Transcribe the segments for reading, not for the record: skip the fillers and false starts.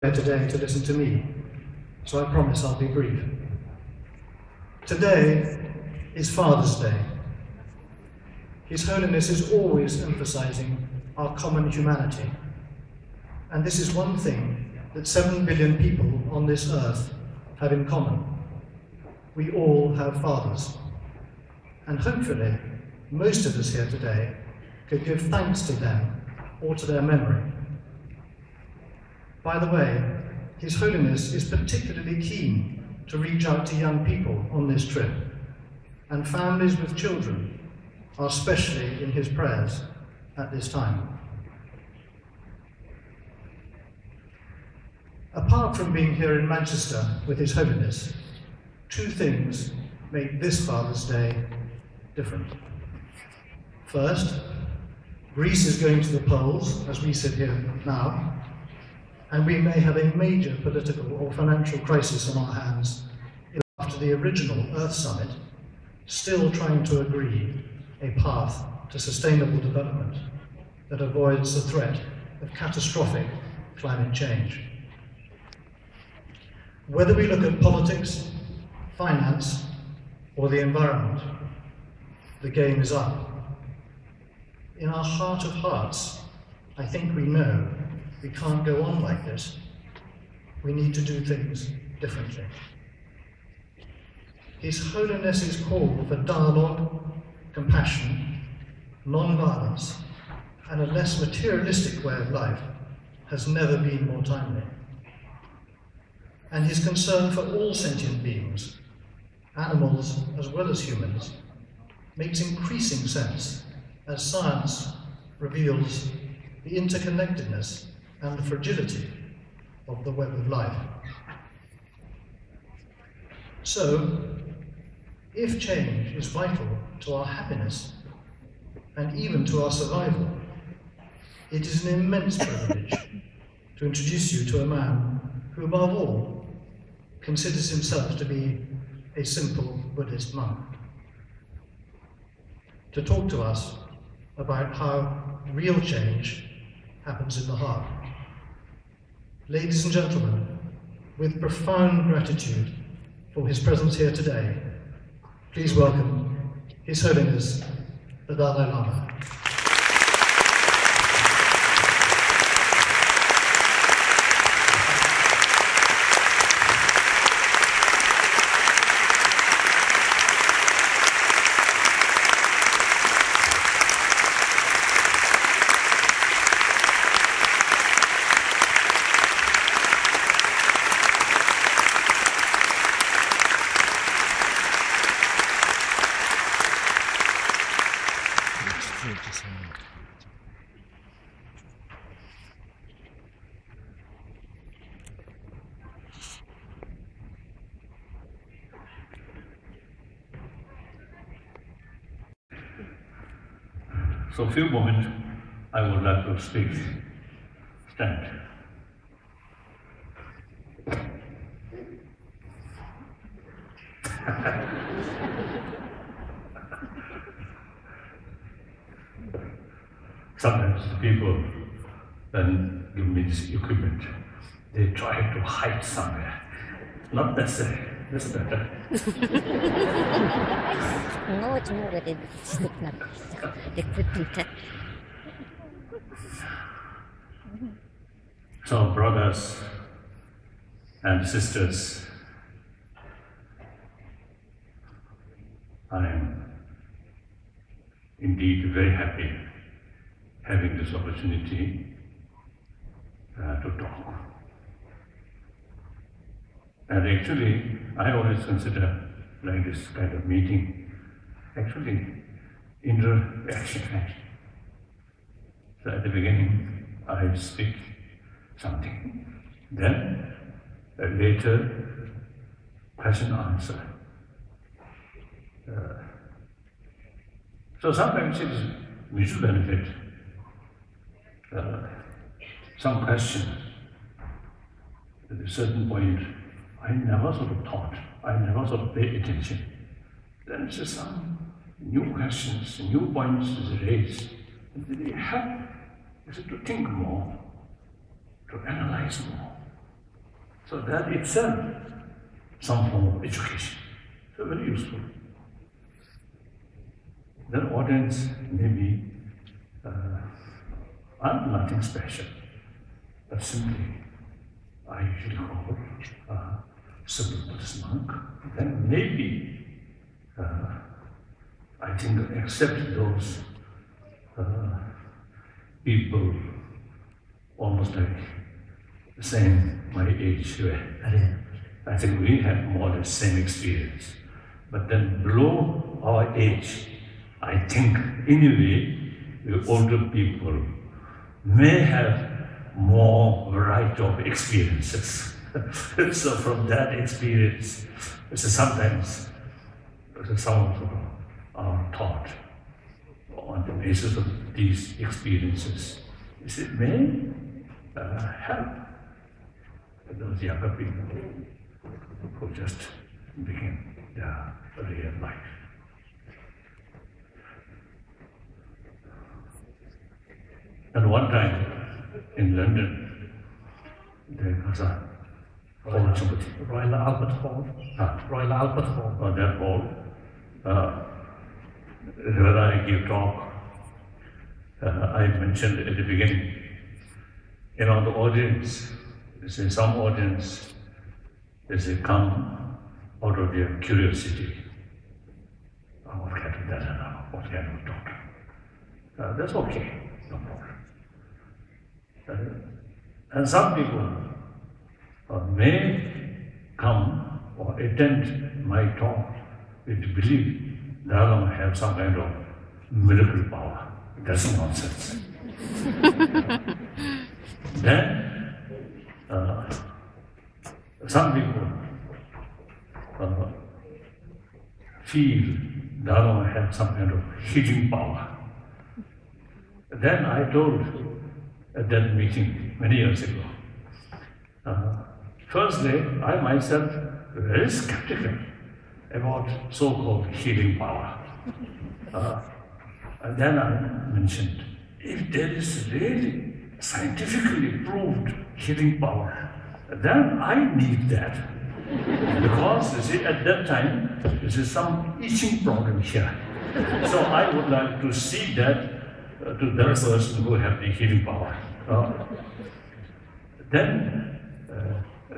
here today to listen to me, so I promise I'll be brief. Today is Father's Day. His Holiness is always emphasizing our common humanity, and this is one thing that 7 billion people on this earth have in common. We all have fathers, and hopefully most of us here today could give thanks to them or to their memory. By the way, His Holiness is particularly keen to reach out to young people on this trip, and families with children are especially in his prayers at this time. Apart from being here in Manchester with His Holiness, 2 things make this Father's Day different. First, Greece is going to the polls as we sit here now, and we may have a major political or financial crisis on our hands after the original Earth Summit, still trying to agree a path to sustainable development that avoids the threat of catastrophic climate change. Whether we look at politics, finance, or the environment, the game is up. In our heart of hearts, I think we know we can't go on like this. We need to do things differently. His Holiness's call for dialogue, compassion, non-violence, and a less materialistic way of life has never been more timely. And his concern for all sentient beings, animals as well as humans, makes increasing sense as science reveals the interconnectedness and the fragility of the web of life. So, if change is vital to our happiness and even to our survival, it is an immense privilege to introduce you to a man who, above all, considers himself to be a simple Buddhist monk, to talk to us about how real change happens in the heart. Ladies and gentlemen, with profound gratitude for his presence here today, please welcome His Holiness, the Dalai Lama. So a few moments I would like to speak. Stand. Sometimes the people then give me this equipment. They try to hide somewhere. Not necessary. That's better. So, brothers and sisters, I am indeed very happy having this opportunity to talk. And actually, I always consider like this kind of meeting actually interaction. So at the beginning, I speak something. Then later, question answer. So sometimes it is mutual benefit. Some question at a certain point I never sort of thought, I never sort of paid attention. Then it's just some new questions, new points is raised. And they help to think more, to analyze more, So that itself, some form of education. So very useful. The audience may be, I'm nothing special, but simply I usually call a simple Buddhist monk. Then maybe I think accept those people almost like the same my age. I think we have more or less same experience. But then below our age, I think anyway, the older people may have more variety of experiences. So from that experience, sometimes some of them are taught on the basis of these experiences. It may help those younger people who just begin their real life. And one time in London, there was a hall, Royal Albert Hall. Royal Albert Hall. On that hall, when I give talk, I mentioned at the beginning, the audience, some audience, they come out of their curiosity. What kind of that now? What kind of talk? That's okay, no problem. And some people may come or attend my talk with the belief that I don't have some kind of miracle power. That's nonsense. Then some people feel that I don't have some kind of healing power. Then I told at that meeting many years ago, firstly, I myself very skeptical about so-called healing power. And then I mentioned, if there is really scientifically proved healing power, then I need that. Because, you see, at that time, there is some itching problem here. So I would like to see that to that person who have the healing power. Then,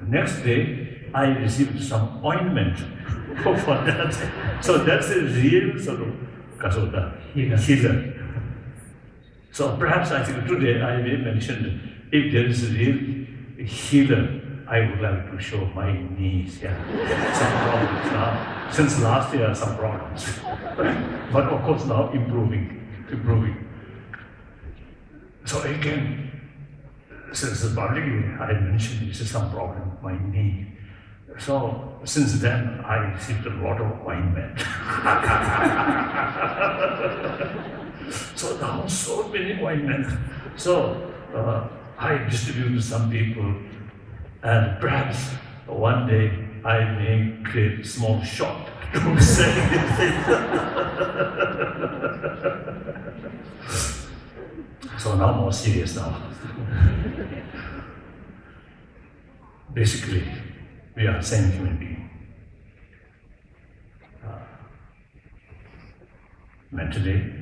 next day, I received some ointment for that. So that's a real sort of kasota, healer. So perhaps I think today I may mention, if there is a real healer, I would like to show my knees. Yeah. Some problems now. Since last year, some problems. But of course now improving. So again, since publicly I mentioned this is some problem with my knee. So since then I received a lot of ointment. So now so many ointment. So I distribute to some people, and perhaps one day I may create a small shop to sell anything. So now more serious now. Basically, we are the same human being. Mentally,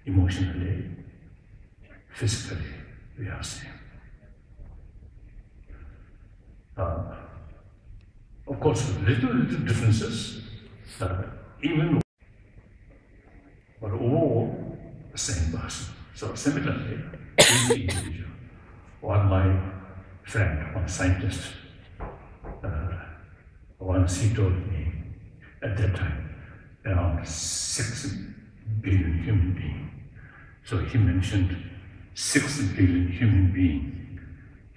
emotionally, physically, we are the same. Of course, little differences, even, but overall, the same person. So similarly, each individual. One my friend, one scientist, once he told me, at that time, around 6 billion human beings. So he mentioned 6 billion human beings,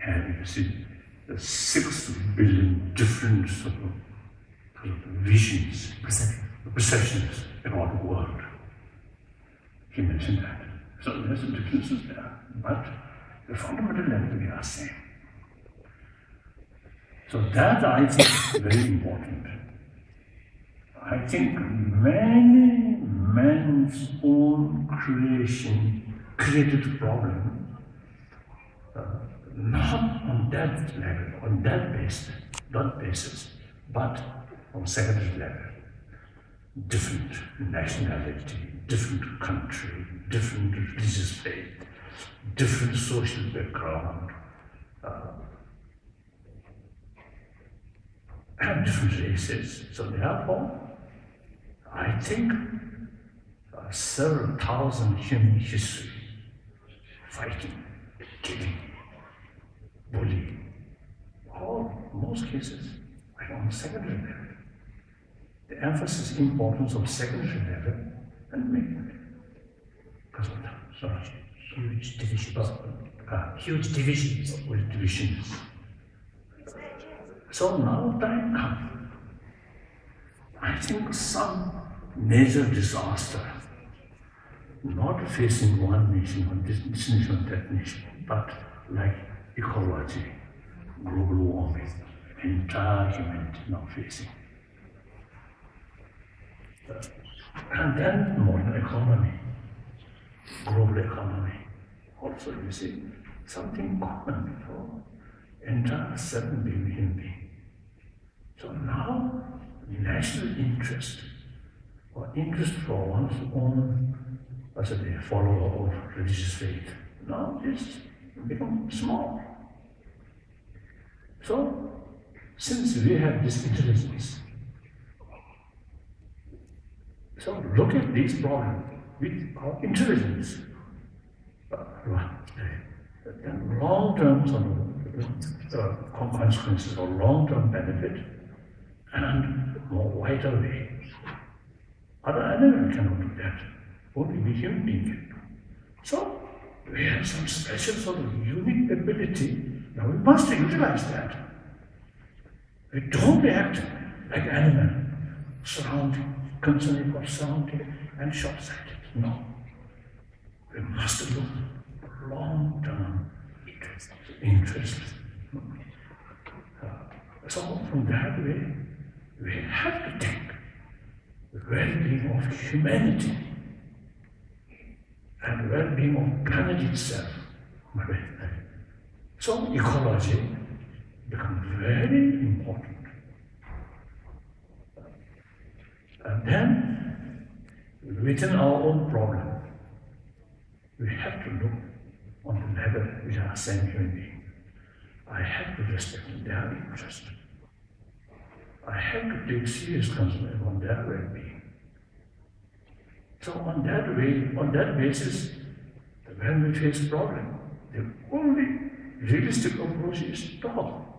and you see, the 6 billion different sort of visions, perceptions about the world. He mentioned that. So there's differences there, but the fundamental level we are same. So that I think is very important. I think many man's own creation created problem. not on that level, on that basis, but on secondary level. Different nationality, different country, different religious faith, different social background, and different races. So therefore, I think several thousand human history, fighting, killing, bullying, most cases are on the secondary level. The emphasis, importance of secondary level, and making Huge divisions. Huge divisions. With divisions. So now time comes. I think some major disaster, not facing one nation or this nation or that nation, but like ecology, global warming, entire humanity now facing. And then modern economy, global economy, also you see something common for entire 7 billion human beings. So now national interest or interest for one's own as a follower of religious faith, now this become small. So since we have this intelligence, so look at these problems with our intelligence. Then long-term consequences or long-term benefit and more wider way. Other animals cannot do that. Only we human beings can do. So we have some special sort of unique ability. Now we must utilize that. We don't react like animal, surrounding, concerning what's surrounding and short-sighted. No. We must look long-term interest. So from that way, we have to think the well-being of humanity and well-being of planet itself. So ecology becomes very important. And then, within our own problem, we have to look on the level which are same human beings. I have to respect their interest. I have to take serious concern on their well-being. So on that way, on that basis, when we face problem, the only realistic approach is to talk.